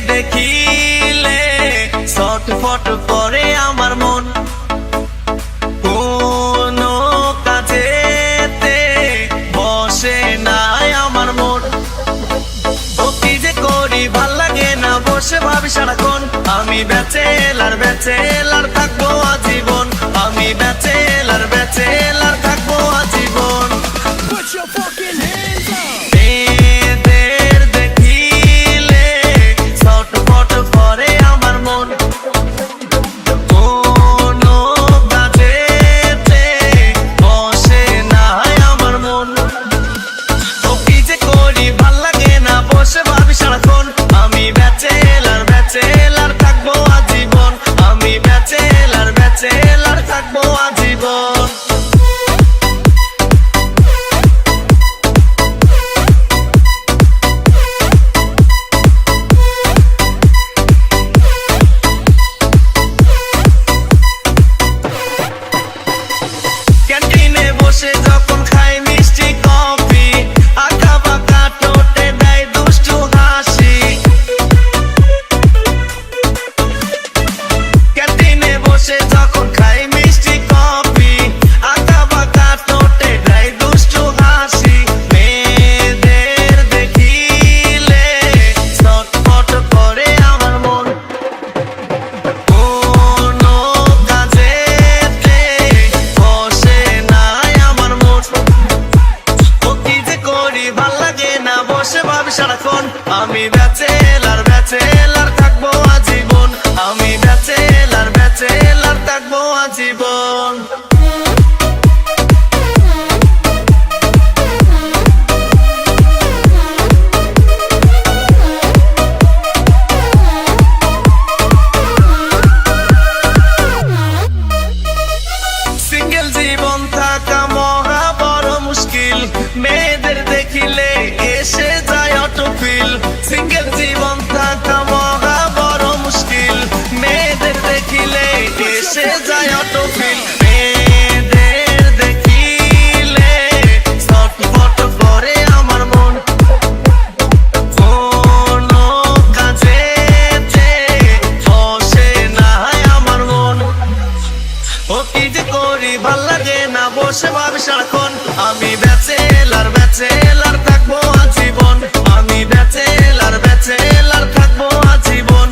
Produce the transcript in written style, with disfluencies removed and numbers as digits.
দেখিলে ছটফট করে আমার মন, কোনো কাজেতে বসে নাই আমার মন। ও কি যে করি ভাল লাগে না, বসে ভাবি সারাক্ষণ। আমি ব্যাচেলার ব্যাচেলার থাকবো আজীবন, আমি ব্যাচেলার ব্যাচেলার থাকবো আজীবন। এদের দেখিলে ছটফট করে আমার মন, কোনো কাজেতে বসে নাই আমার মন। ও কি যে করি ভাল লাগে না, বসে ভাবি সারাক্ষণ। আমি ব্যাচেলার ব্যাচেলার থাকবো আজীবন, আমি ব্যাচেলার ব্যাচেলার থাকবো আজীবন। ক্যান্টিনে বসে যখন খাই মিষ্টি কফি, আঁকা বাঁকা ঠোঁটে দেয় দুষ্টু হাসি। ক্যান্টিনে বসে যখন খাই মিষ্টি কফি, আঁকা বাঁকা ঠোঁটে দেয় দুষ্টু হাসি। মেয়েদের দেখিলে ছটফট করে আমার মন, কোনো কাজেতে বসে নাই আমার মন। ও কি যে করি ভাল লাগে না, বসে ভাবি সারাক্ষণ। আমি ব্যাচেলার ব্যাচেলার থাকবো আজীবন, আমি ব্যাচেলার ব্যাচেলার থাকবো আজীবন। সিঙ্গেল জীবন থাকা মহা বড় মুশকিল, মেয়েদের দেখিলে এসে যায় অটো ফিল। সিঙ্গেল জীবন থাকা মহা বড় মুশকিল, মেয়েদের দেখিলে এসে যায় অটো ফিল। মেয়েদের দেখিলে ছটফট করে আমার মন, কোনো কাজেতে বসে নাই আমার মন। ও কি যে করি ভাল লাগে না, বসে ভাবি সারাক্ষণ। আমি ব্যাচেলার ব্যাচেলার থাকবো আজীবন, আমি ব্যাচেলার ব্যাচেলার থাকবো আজীবন।